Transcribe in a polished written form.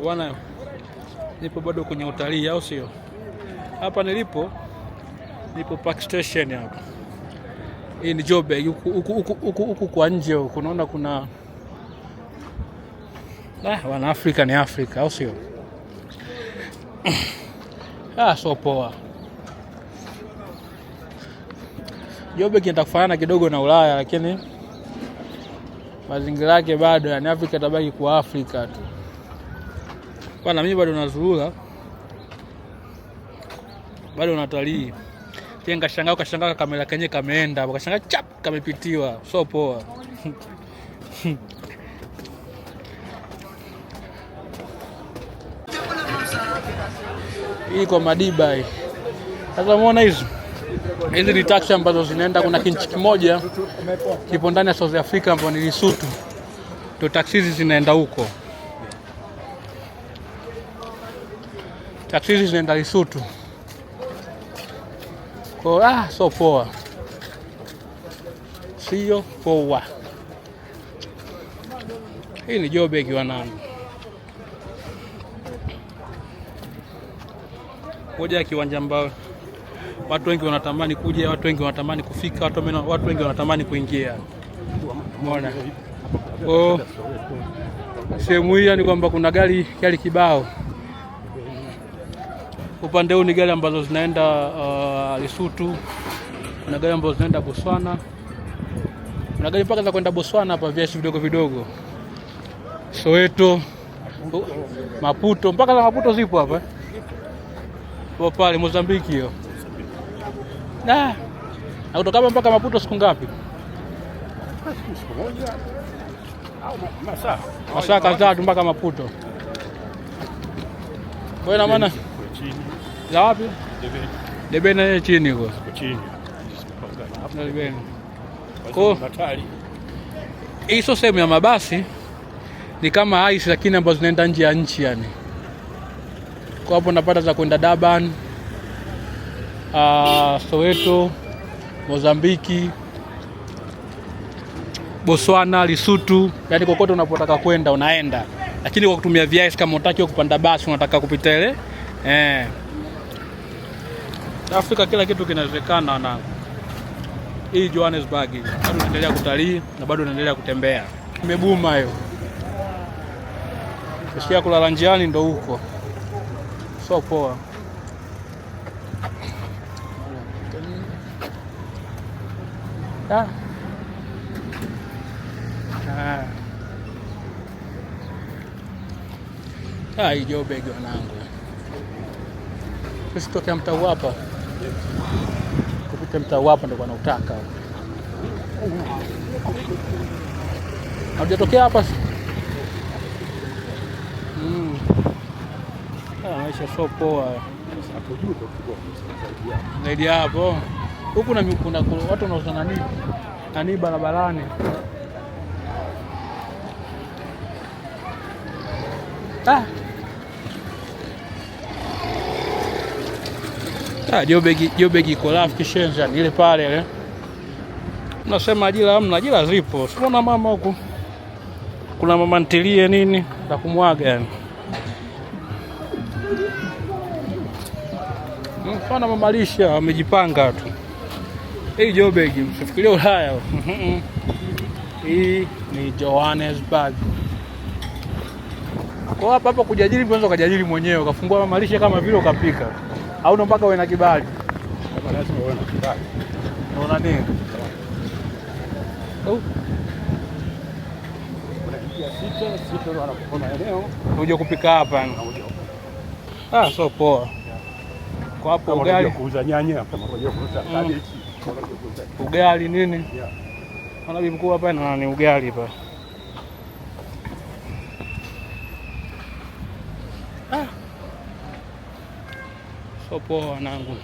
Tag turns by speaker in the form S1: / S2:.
S1: Bwana, nipo bado kwenye utalii, au sio? Hapa nipo Park Station hapa. Hii ni Joburg, huku kwa nje huku unaona kuna wana Afrika, ni Afrika, au sio? So poa. Joburg inataka kufanana kidogo na Ulaya, lakini mazingira yake bado, yani Afrika itabaki kwa Afrika tu. Bwana, mimi bado nazurura, bado natalii. Tenga kashangaa kamera kenye kameenda hapo, kashangaa chap kamepitiwa. So poa. Hii kwa Madiba hii. Sasa muona hizi ni taxi ambazo zinaenda, kuna kinchi kimoja kipo ndani ya South Africa ambapo ni Lesotho. Ndio taxi hizi zinaenda huko. Taxi hizi zinaenda Lesotho. Kwa so poa. Sio poa. Hii ni Joburg wanangu. Moja ya kiwanja ambao watu wengi wanatamani kuja, watu wengi wanatamani kufika, watu wengi wanatamani kuingia. Umeona? Sehemu hii ni kwamba kuna gari kibao. Upande huu ni gari ambazo zinaenda Lesotho. Kuna gari ambazo zinaenda Botswana. Kuna gari mpaka za kwenda Botswana hapa, viasi vidogo. Soweto, Maputo, mpaka za Maputo zipo hapa. Kwa pale Mozambiki hiyo. Na kutoka hapa mpaka Maputo siku ngapi?
S2: Siku moja au
S1: masaa kadhaa mpaka Maputo. Wewe na maana za wapi? Deben na chini huko.
S2: Chini.
S1: Deben. Kwa hiyo sehemu ya mabasi ni kama ice, lakini ambazo zinaenda nje ya nchi yani. Kwa hapo napata za kwenda Durban, Soweto, Mozambiki, Botswana, Lesotho, yani kokote unapotaka kwenda unaenda. Lakini kwa kutumia VIS, kama unataka kupanda basi unataka kupita ile Afrika, kila kitu kinawezekana na hii Johannesburg. Bado naendelea kutalii na bado naendelea kutembea. Imebuma hiyo. Kisha kulala njiani ndo huko. So poa. Hii Joburg wanangu. Sisi tokea mtaa hapa. Kupita mtaa hapa ndo wanautaka. Hujatokea hapa? Maisha so poa.
S2: Hapo juu ndo kidogo
S1: zaidi hapo. Huku na kuna watu wanaozana nani barabarani. Joburg iko lafu kishenza ile pale ile. Unasema ajira hamna, ajira zipo. Unaona mama huku. Kuna mama ntilie nini za kumwaga yani. Mfano mamalisha wamejipanga tu. Hii Joburg msifikirie Ulaya. Hii ni Johannesburg. Kwa hapa kujajili unaweza kujajili mwenyewe, ukafungua mamalisha kama vile ukapika. Au mpaka uwe na kibali.
S2: Kama lazima uwe na kibali.
S1: Unaona nini?
S2: Unaingia sita ndo wanakupona eneo.
S1: Uje kupika hapa. So poa. Kwa hapo ugali
S2: kuuza nyanya, kama unajua kuuza cabbage,
S1: ugali nini? Ana bibi mkuu hapa na ni ugali hapa. So poa wanangu.